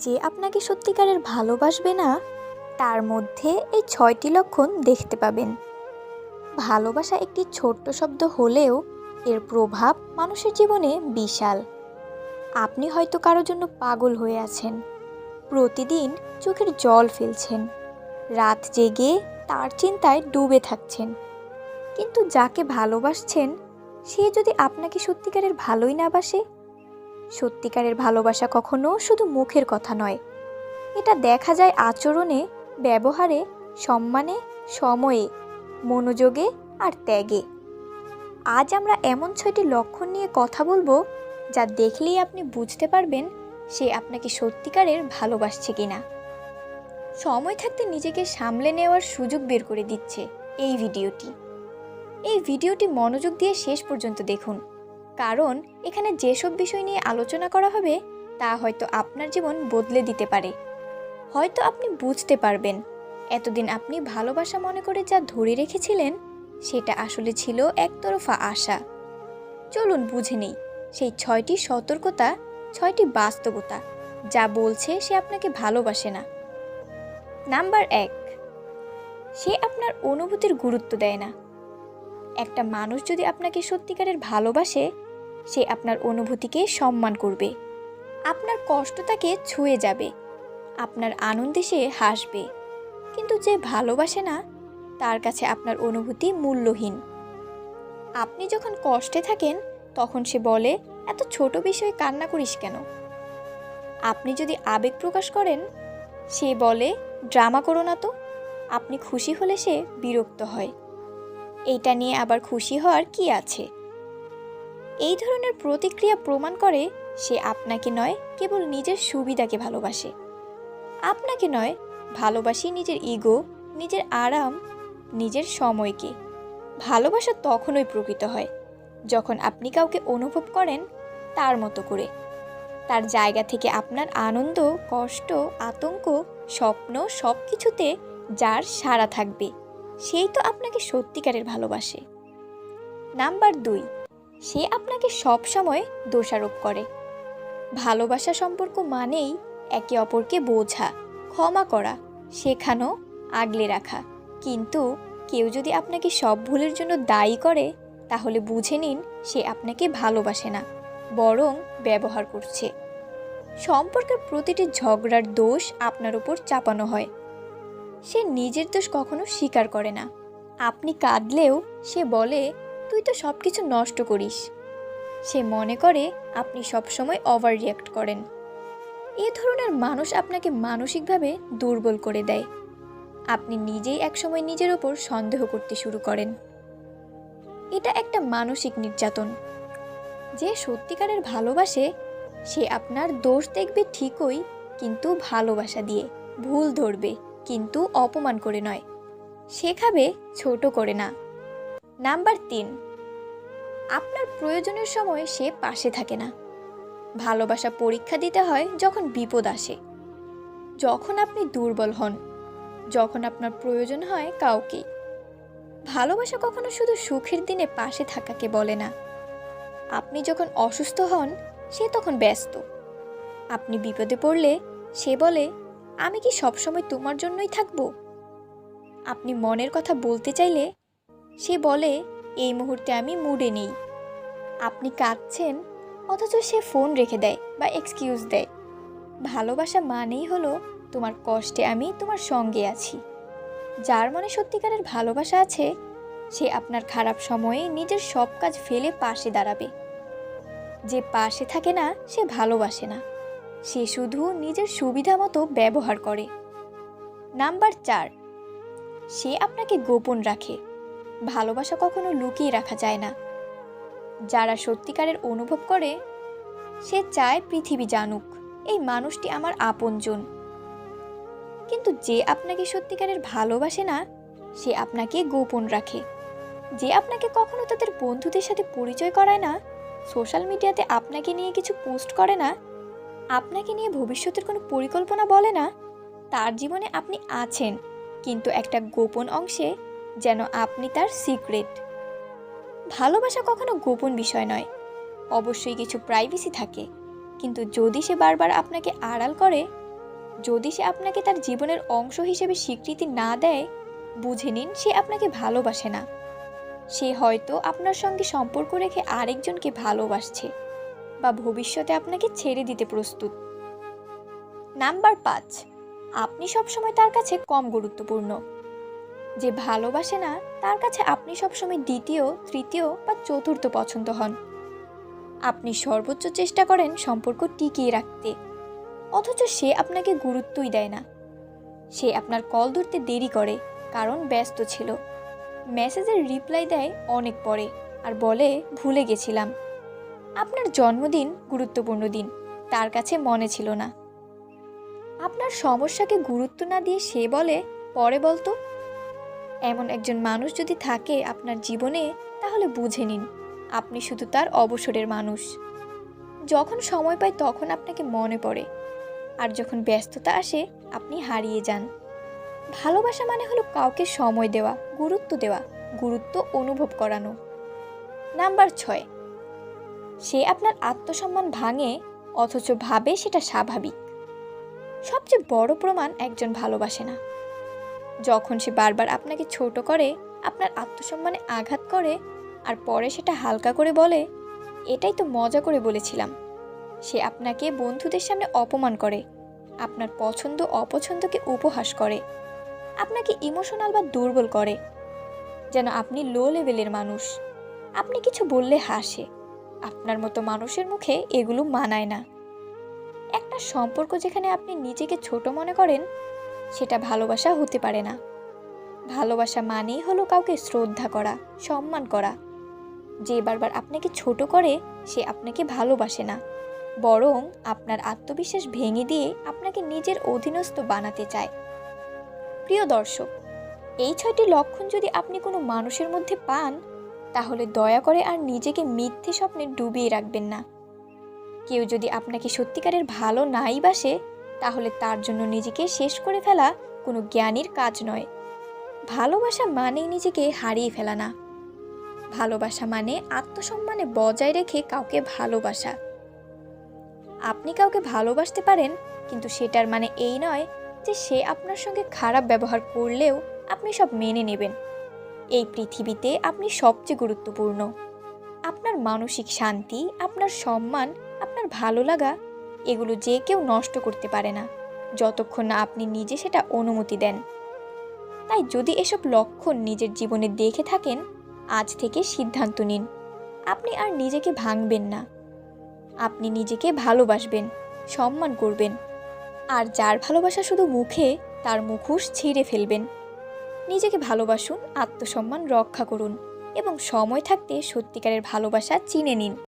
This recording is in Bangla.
যে আপনাকে সত্যিকারের ভালোবাসবে না তার মধ্যে এই ৬টি লক্ষণ দেখতে পাবেন। ভালোবাসা একটি ছোট্ট শব্দ হলেও এর প্রভাব মানুষের জীবনে বিশাল। আপনি হয়তো কারোর জন্য পাগল হয়ে আছেন, প্রতিদিন চোখের জল ফেলছেন, রাত জেগে তার চিন্তায় ডুবে থাকছেন। কিন্তু যাকে ভালোবাসছেন সে যদি আপনাকে সত্যিকারের ভালোই না বাসে? সত্যিকারের ভালোবাসা কখনো শুধু মুখের কথা নয়, এটা দেখা যায় আচরণে, ব্যবহারে, সম্মানে, সময়ে, মনোযোগে আর ত্যাগে। আজ আমরা এমন ৬টি লক্ষণ নিয়ে কথা বলবো যা দেখলেই আপনি বুঝতে পারবেন সে আপনাকে সত্যিকারের ভালোবাসছে কিনা। সময় থাকতে নিজেকে সামলে নেওয়ার সুযোগ বের করে দিচ্ছে এই ভিডিওটি মনোযোগ দিয়ে শেষ পর্যন্ত দেখুন, কারণ এখানে যেসব বিষয় নিয়ে আলোচনা করা হবে তা হয়তো আপনার জীবন বদলে দিতে পারে। হয়তো আপনি বুঝতে পারবেন এতদিন আপনি ভালোবাসা মনে করে যা ধরে রেখেছিলেন সেটা আসলে ছিল একতরফা আশা। চলুন বুঝে নেই সেই ৬টি সতর্কতা, ৬টি বাস্তবতা যা বলছে সে আপনাকে ভালোবাসে না। নাম্বার ১, সে আপনার অনুভূতির গুরুত্ব দেয় না। একটা মানুষ যদি আপনাকে সত্যিকারের ভালোবাসে সে আপনার অনুভূতিকে সম্মান করবে, আপনার কষ্ট তাকে ছুঁয়ে যাবে, আপনার আনন্দে সে হাসবে। কিন্তু যে ভালোবাসে না তার কাছে আপনার অনুভূতি মূল্যহীন। আপনি যখন কষ্টে থাকেন তখন সে বলে, এত ছোট বিষয়ে কান্না করিস কেন? আপনি যদি আবেগ প্রকাশ করেন সে বলে, ড্রামা করো না তো। আপনি খুশি হলে সে বিরক্ত হয়, এইটা নিয়ে আবার খুশি হওয়ার কি আছে? এই ধরনের প্রতিক্রিয়া প্রমাণ করে সে আপনাকে নয়, কেবল নিজের সুবিধাকে ভালোবাসে। আপনাকে নয়, ভালোবাসি নিজের ইগো, নিজের আরাম, নিজের সময়কে। ভালোবাসা তখনই প্রকৃত হয় যখন আপনি কাউকে অনুভব করেন তার মতো করে, তার জায়গা থেকে। আপনার আনন্দ, কষ্ট, আতঙ্ক, স্বপ্ন সব কিছুতে যার সাড়া থাকবে সেই তো আপনাকে সত্যিকারের ভালোবাসে। নাম্বার ২, সে আপনাকে সব সময় দোষারোপ করে। ভালোবাসা সম্পর্ক মানেই একে অপরকে বোঝা, ক্ষমা করা, শেখানো, আগলে রাখা। কিন্তু কেউ যদি আপনাকে সব ভুলের জন্য দায়ী করে তাহলে বুঝে নিন সে আপনাকে ভালোবাসে না, বরং ব্যবহার করছে। সম্পর্কের প্রতিটি ঝগড়ার দোষ আপনার উপর চাপানো হয়। সে নিজের দোষ কখনো স্বীকার করে না। আপনি কাঁদলেও সে বলে, তুই তো সব কিছু নষ্ট করিস। সে মনে করে আপনি সবসময় ওভার রিঅ্যাক্ট করেন। এ ধরনের মানুষ আপনাকে মানসিকভাবে দুর্বল করে দেয়। আপনি নিজেই একসময় নিজের ওপর সন্দেহ করতে শুরু করেন। এটা একটা মানসিক নির্যাতন। যে সত্যিকারের ভালোবাসে সে আপনার দোষ দেখবে ঠিকই, কিন্তু ভালোবাসা দিয়ে। ভুল ধরবে, কিন্তু অপমান করে নয়। শেখাবে, ছোট করে না। নাম্বার ৩, আপনার প্রয়োজনের সময় সে পাশে থাকে না। ভালোবাসা পরীক্ষা দিতে হয় যখন বিপদ আসে, যখন আপনি দুর্বল হন, যখন আপনার প্রয়োজন হয় কাউকে। ভালোবাসা কখনো শুধু সুখের দিনে পাশে থাকাকে বলে না। আপনি যখন অসুস্থ হন সে তখন ব্যস্ত। আপনি বিপদে পড়লে সে বলে, আমি কি সবসময় তোমার জন্যই থাকবো? আপনি মনের কথা বলতে চাইলে সে বলে, এই মুহূর্তে আমি মুডে নেই। আপনি কাঁদছেন অথচ সে ফোন রেখে দেয় বা এক্সকিউজ দেয়। ভালোবাসা মানেই হলো, তোমার কষ্টে আমি তোমার সঙ্গে আছি। যার মনে সত্যিকারের ভালোবাসা আছে সে আপনার খারাপ সময়ে নিজের সব কাজ ফেলে পাশে দাঁড়াবে। যে পাশে থাকে না সে ভালোবাসে না, সে শুধু নিজের সুবিধা মতো ব্যবহার করে। নাম্বার ৪, সে আপনাকে গোপন রাখে। ভালোবাসা কখনো লুকিয়ে রাখা যায় না। যারা সত্যিকারের অনুভব করে সে চায় পৃথিবী জানুক এই মানুষটি আমার আপনজন। কিন্তু যে আপনাকে সত্যিকারের ভালোবাসে না সে আপনাকে গোপন রাখে। যে আপনাকে কখনো তাদের বন্ধুদের সাথে পরিচয় করায় না, সোশ্যাল মিডিয়াতে আপনাকে নিয়ে কিছু পোস্ট করে না, আপনাকে নিয়ে ভবিষ্যতের কোনো পরিকল্পনা বলে না, তার জীবনে আপনি আছেন, কিন্তু একটা গোপন অংশে, যেন আপনি তার সিক্রেট। ভালোবাসা কখনো গোপন বিষয় নয়। অবশ্যই কিছু প্রাইভেসি থাকে, কিন্তু যদি সে বারবার আপনাকে আড়াল করে যদি সে আপনাকে তার জীবনের অংশ হিসেবে স্বীকৃতি না দেয়, বুঝে নিন সে আপনাকে ভালোবাসে না। সে হয়তো আপনার সঙ্গে সম্পর্ক রেখে আরেকজনকে ভালোবাসছে বা ভবিষ্যতে আপনাকে ছেড়ে দিতে প্রস্তুত। নাম্বার 5, আপনি সবসময় তার কাছে কম গুরুত্বপূর্ণ। যে ভালোবাসে না তার কাছে আপনি সবসময় দ্বিতীয়, তৃতীয় বা চতুর্থ পছন্দ হন। আপনি সর্বোচ্চ চেষ্টা করেন সম্পর্ক টিকিয়ে রাখতে, অথচ সে আপনাকে গুরুত্বই দেয় না। সে আপনার কল ধরতে দেরি করে কারণ ব্যস্ত ছিল, মেসেজের রিপ্লাই দেয় অনেক পরে আর বলে ভুলে গেছিলাম। আপনার জন্মদিন, গুরুত্বপূর্ণ দিন, তার কাছে মনে ছিল না। আপনার সমস্যাকে গুরুত্ব না দিয়ে সে বলে পরে বলতো। এমন একজন মানুষ যদি থাকে আপনার জীবনে, তাহলে বুঝে নিন আপনি শুধু তার অবসরের মানুষ। যখন সময় পায় তখন আপনাকে মনে পড়ে, আর যখন ব্যস্ততা আসে আপনি হারিয়ে যান। ভালোবাসা মানে হলো কাউকে সময় দেওয়া, গুরুত্ব দেওয়া, গুরুত্ব অনুভব করানো। নাম্বার 6, সে আপনার আত্মসম্মান ভাঙে অথচ ভাবে সেটা স্বাভাবিক। সবচেয়ে বড় প্রমাণ একজন ভালোবাসে না যখন সে বারবার আপনাকে ছোট করে, আপনার আত্মসম্মানে আঘাত করে, আর পরে সেটা হালকা করে বলে এটাই তো মজা করে বলেছিলাম। সে আপনাকে বন্ধুদের সামনে অপমান করে, আপনার পছন্দ অপছন্দকে উপহাস করে, আপনাকে ইমোশনাল বা দুর্বল করে, যেন আপনি লো লেভেলের মানুষ। আপনি কিছু বললে হাসে। আপনার মতো মানুষের মুখে এগুলো মানায় না। একটা সম্পর্ক যেখানে আপনি নিজেকে ছোট মনে করেন, সেটা ভালোবাসা হতে পারে না। ভালোবাসা মানেই হলো কাউকে শ্রদ্ধা করা, সম্মান করা। যে বারবার আপনাকে ছোট করে সে আপনাকে ভালোবাসে না, বরং আপনার আত্মবিশ্বাস ভেঙে দিয়ে আপনাকে নিজের অধীনস্থ বানাতে চায়। প্রিয় দর্শক, এই 6টি লক্ষণ যদি আপনি কোনো মানুষের মধ্যে পান, তাহলে দয়া করে আর নিজেকে মিথ্যে স্বপ্নে ডুবিয়ে রাখবেন না। কেউ যদি আপনাকে সত্যিকারের ভালো নাই বাসে, তাহলে তার জন্য নিজেকে শেষ করে ফেলা কোনো জ্ঞানীর কাজ নয়। ভালোবাসা মানেই নিজেকে হারিয়ে ফেলা না। ভালোবাসা মানে আত্মসম্মানে বজায় রেখে কাউকে ভালোবাসা। আপনি কাউকে ভালোবাসতে পারেন, কিন্তু সেটার মানে এই নয় যে সে আপনার সঙ্গে খারাপ ব্যবহার করলেও আপনি সব মেনে নেবেন। এই পৃথিবীতে আপনি সবচেয়ে গুরুত্বপূর্ণ। আপনার মানসিক শান্তি, আপনার সম্মান, আপনার ভালো লাগা, এগুলো যে কেউ নষ্ট করতে পারে না, যতক্ষণ না আপনি নিজে সেটা অনুমতি দেন। তাই যদি এসব লক্ষণ নিজের জীবনে দেখে থাকেন, আজ থেকে সিদ্ধান্ত নিন আপনি আর নিজেকে ভাঙবেন না। আপনি নিজেকে ভালোবাসবেন, সম্মান করবেন, আর যার ভালোবাসা শুধু মুখে, তার মুখোশ ছিঁড়ে ফেলবেন। নিজেকে ভালোবাসুন, আত্মসম্মান রক্ষা করুন এবং সময় থাকতে সত্যিকারের ভালোবাসা চিনে নিন।